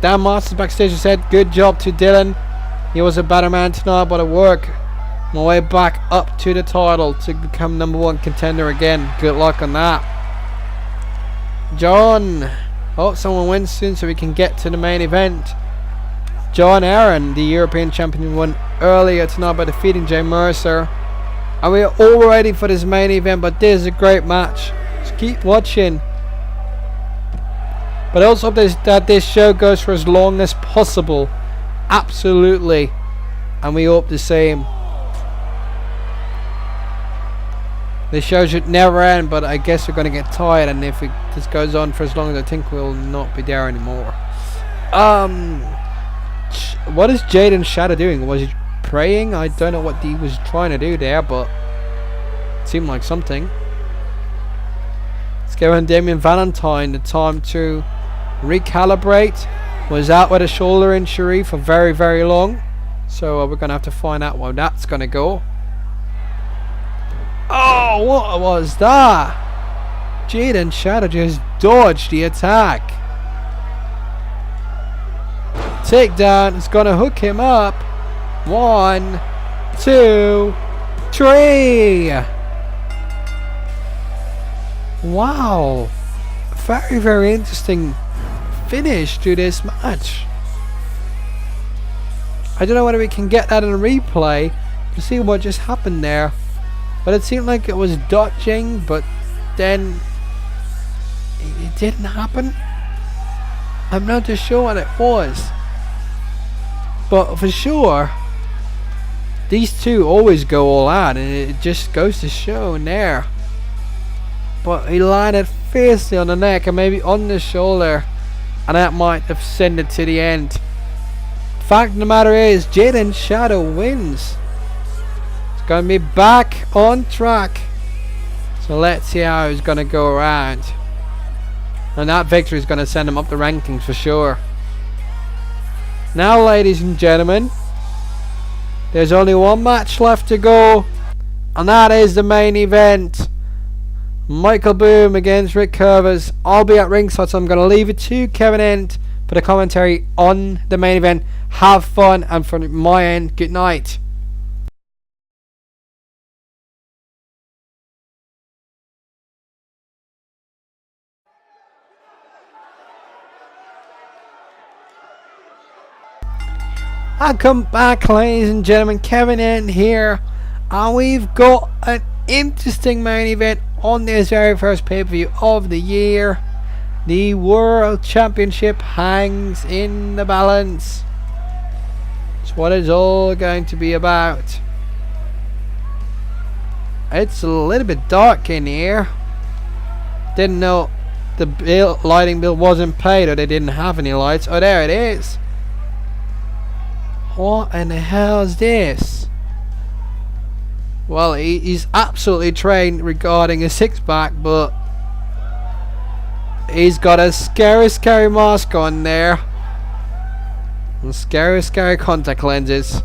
Dan Masters backstage said, good job to Dylan. He was a better man tonight, but I work my way back up to the title to become #1 contender again. Good luck on that. John. Oh, someone wins soon so we can get to the main event. John Aron, the European champion, won earlier tonight by defeating Mercer. And we are all ready for this main event, but this is a great match. Just keep watching. But also that this show goes for as long as possible. Absolutely. And we hope the same. The show should never end, but I guess we're going to get tired, and if this goes on for as long as I think, we'll not be there anymore. What is Jaden's shadow doing? Was he praying? I don't know what he was trying to do there, but it seemed like something. Let's give Damian Valentine the time to recalibrate. Was out with a shoulder injury for very, very long, so we're going to have to find out where that's going to go. Oh, what was that? Jaden Shadow just dodged the attack. Takedown is going to hook him up. 1, 2, 3. Wow. Very, very interesting finish to this match. I don't know whether we can get that in a replay to see what just happened there. But it seemed like it was dodging, but then it didn't happen. I'm not too sure what it was. But for sure, these two always go all out, and it just goes to show in there. But he landed fiercely on the neck and maybe on the shoulder, and that might have sent it to the end. Fact of the matter is, Jaden Shadow wins. Going to be back on track, so let's see how he's going to go around, and that victory is going to send him up the rankings for sure. Now, ladies and gentlemen, there's only one match left to go, and that is the main event. Michael Boom against Rick Kurvers. I'll be at ringside, so I'm going to leave it to Kevin End for the commentary on the main event. Have fun, and from my end, good night. Welcome back, ladies and gentlemen. Kevin N here, and we've got an interesting main event on this very first pay-per-view of the year. The World Championship hangs in the balance. It's what it's all going to be about. It's a little bit dark in here. Didn't know the lighting bill wasn't paid, or they didn't have any lights. Oh, there it is. What in the hell is this? Well, he's absolutely trained regarding a six-pack, but he's got a scary mask on there. And scary contact lenses.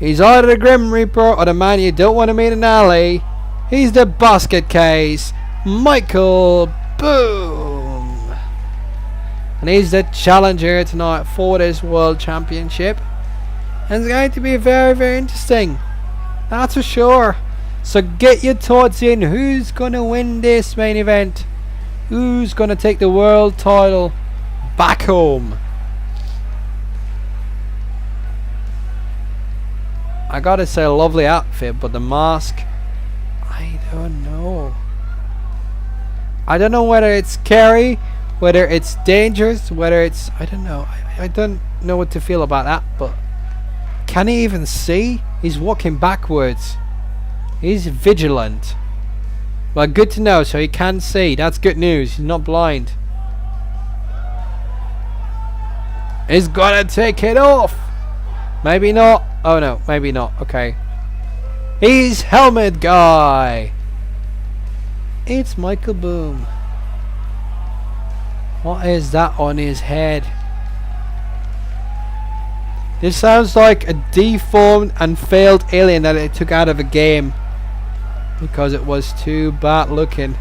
He's either the Grim Reaper or the man you don't want to meet in an alley. He's the basket case, Michael Boom. And he's the challenger tonight for this World Championship. And it's going to be very, very interesting. That's for sure. So get your thoughts in. Who's going to win this main event? Who's going to take the world title back home? I gotta say, a lovely outfit, but the mask, I don't know. I don't know whether it's scary, whether it's dangerous, whether it's, I don't know. I don't know what to feel about that, but can he even see? He's walking backwards. He's vigilant. Well, good to know, so he can see. That's good news. He's not blind. He's gotta take it off. Maybe not. Oh no, maybe not. Okay. He's helmet guy. It's Michael Boom. What is that on his head? This sounds like a deformed and failed alien that it took out of a game because it was too bad looking.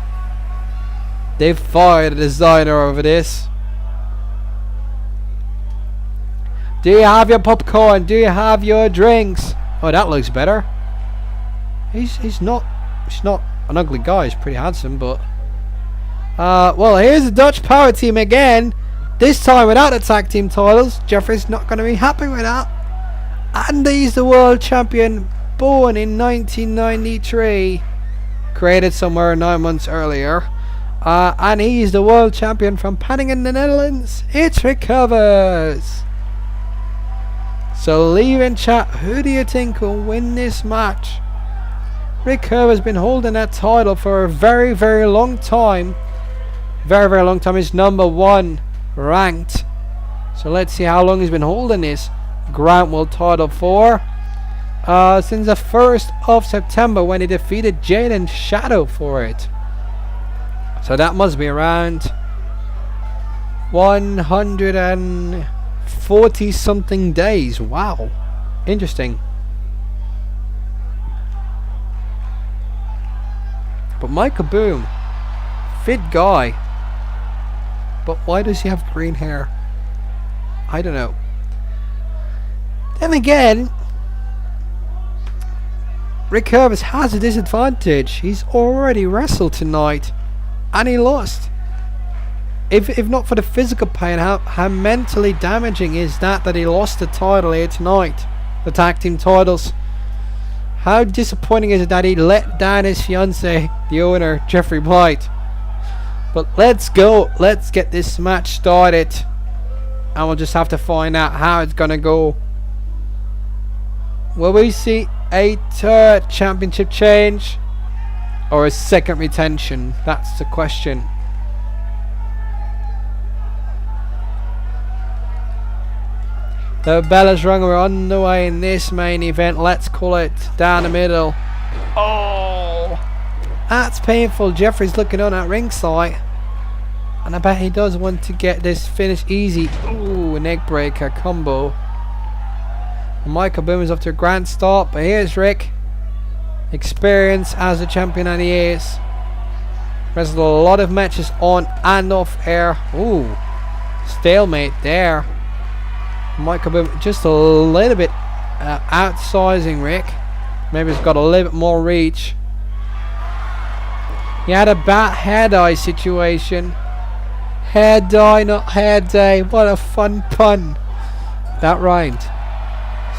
They've fired a designer over this. Do you have your popcorn? Do you have your drinks? Oh, that looks better. He's not an ugly guy. He's pretty handsome, but well, here's the Dutch Power Team again. This time without the tag team titles. Jeffrey's not going to be happy with that. And he's the world champion, born in 1993, created somewhere 9 months earlier. And he's the world champion from Panningen, the Netherlands. It's Kurvers. So leave in chat, who do you think will win this match? Kurvers has been holding that title for a very, very long time. Very, very long time. He's #1 ranked. So let's see how long he's been holding this Grand World title for. Since the 1st of September when he defeated Jaden Shadow for it. So that must be around 140 something days. Wow. Interesting. But Michael Boom, fit guy. But why does he have green hair? I don't know. Then again, Kurvers has a disadvantage. He's already wrestled tonight and he lost. If not for the physical pain, how mentally damaging is that he lost the title here tonight? The tag team titles. How disappointing is it that he let down his fiance, the owner, Jeffrey Blight? But let's go. Let's get this match started. And we'll just have to find out how it's going to go. Will we see a third championship change? Or a second retention? That's the question. The bell is rung. We're on the way in this main event. Let's call it down the middle. Oh, that's painful. Jeffrey's looking on at ringside, and I bet he does want to get this finish easy. Ooh, a neck breaker combo. And Michael Boom is off to a grand start, but here's Rick. Experience as a champion that he is. Wrestled a lot of matches on and off air. Ooh, stalemate there. Michael Boom just a little bit outsizing Rick. Maybe he's got a little bit more reach. He had a bad hair dye situation. Hair dye, not hair day. What a fun pun. That rhymed.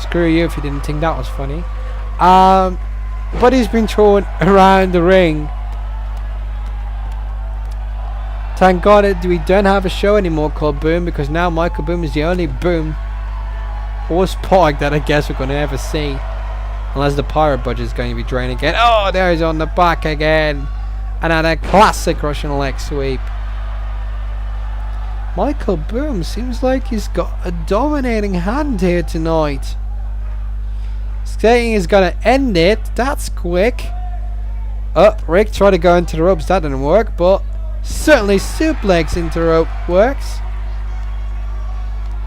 Screw you if you didn't think that was funny. But he's been thrown around the ring. Thank God we don't have a show anymore called Boom, because now Michael Boom is the only Boom or Spark that I guess we're going to ever see. Unless the pirate budget is going to be drained again. Oh, there he's on the back again. And at a classic Russian leg sweep. Michael Boom seems like he's got a dominating hand here tonight. Saying he's going to end it. That's quick. Rick tried to go into the ropes. That didn't work, but certainly suplex into the rope works.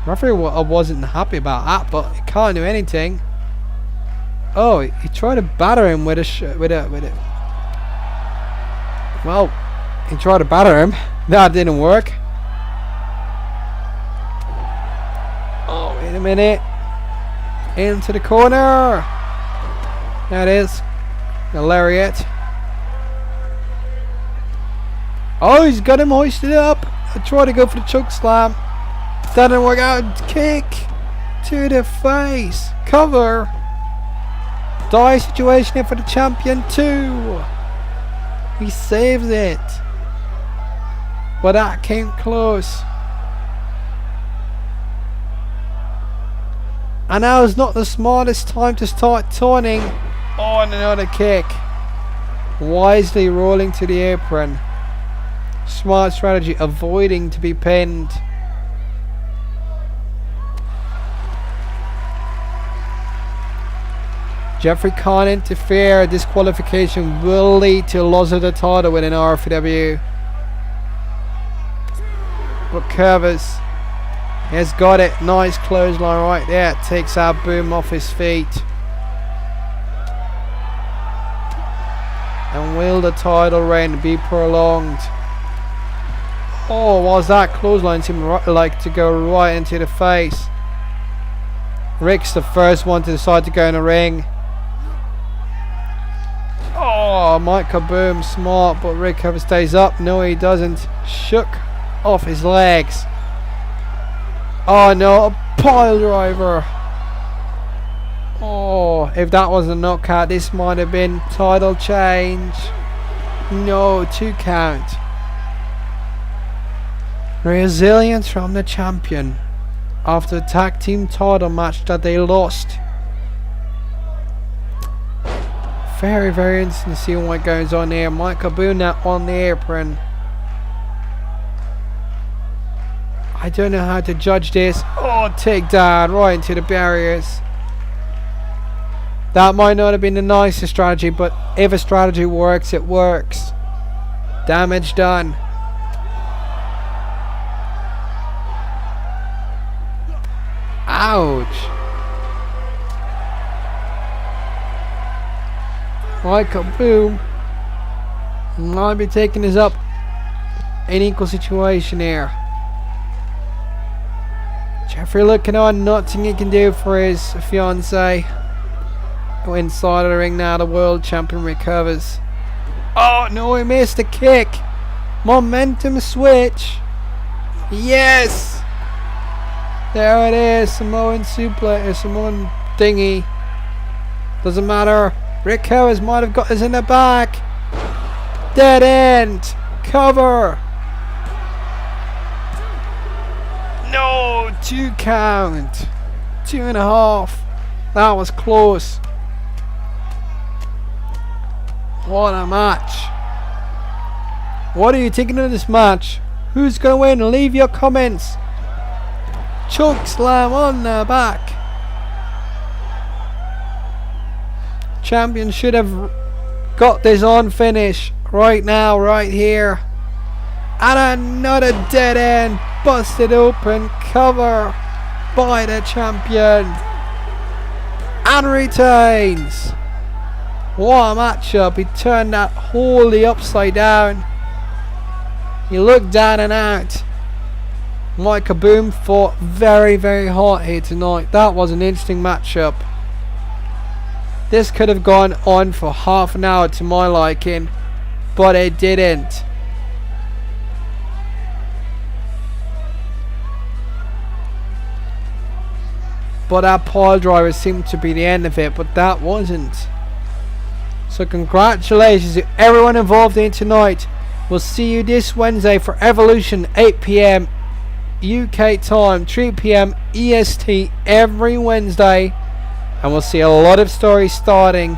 Referee wasn't happy about that, but he can't do anything. Oh, he tried to batter him with a well, he tried to batter him. That didn't work. Oh, wait a minute. Into the corner. There it is. The lariat. Oh, he's got him hoisted up. I tried to go for the choke slam. That didn't work out. Kick to the face. Cover. Die situation here for the champion too. He saves it. But that came close. And now is not the smartest time to start taunting. Oh, and another kick. Wisely rolling to the apron. Smart strategy, avoiding to be pinned. Jeffrey can't interfere. Disqualification will lead to loss of the title within RFPW. But Kurvers has got it. Nice clothesline right there. Takes our Boom off his feet. And will the title reign be prolonged? Oh, was that clothesline seemed like to go right into the face. Rick's the first one to decide to go in the ring. Oh, Michael Boom, smart, but Rick ever stays up. No, he doesn't. Shook off his legs. Oh no, a pile driver. Oh, if that was a knockout, this might have been title change. No, 2 count. Resilience from the champion after the tag team title match that they lost. Very, very interesting to see what goes on here. Michael Boone now on the apron. I don't know how to judge this. Oh, takedown right into the barriers. That might not have been the nicest strategy, but if a strategy works, it works. Damage done. Ouch. Michael Boom might be taking this up in equal situation here. Jeffrey looking on, nothing he can do for his fiance. Inside of the ring now, the world champion recovers. Oh no, he missed a kick. Momentum switch. Yes. There it is. Samoan suplex, Samoan thingy. Doesn't matter. Rick Harris might have got us in the back. Dead end. Cover. No, 2 count. 2.5. That was close. What a match. What are you thinking of this match? Who's going to win? Leave your comments. Choke slam on the back. Champion should have got this on finish right now, right here. And another dead end. Busted open. Cover by the champion. And retains. What a matchup. He turned that wholly upside down. He looked down and out. Michael Boom fought very, very hard here tonight. That was an interesting matchup. This could have gone on for half an hour to my liking, but it didn't. But that pile driver seemed to be the end of it, but that wasn't. So congratulations to everyone involved in tonight. We'll see you this Wednesday for Evolution, 8 PM UK time, 3 PM EST every Wednesday. And we'll see a lot of stories starting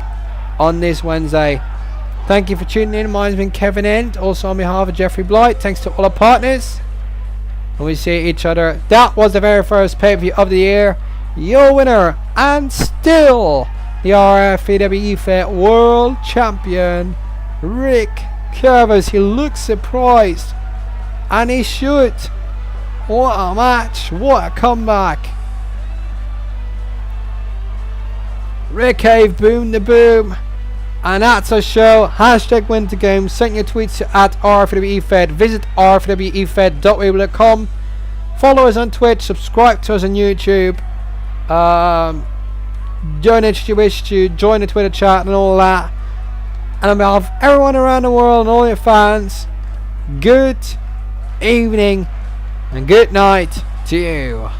on this Wednesday. Thank you for tuning in. Mine's been Kevin End. Also on behalf of Jeffrey Blight, thanks to all our partners. And we see each other. That was the very first pay-per-view of the year. Your winner, and still the RFPW Fair World Champion, Rick Kurvers. He looks surprised, and he should. What a match, what a comeback. Rick gave Boom the boom. And that's our show. Hashtag Winter Games. Send your tweets to @RFWEFed. Visit rfwefed.weebly.com. Follow us on Twitch. Subscribe to us on YouTube. Donate if you wish to. Join the Twitter chat and all that. And on behalf of everyone around the world and all your fans, good evening and good night to you.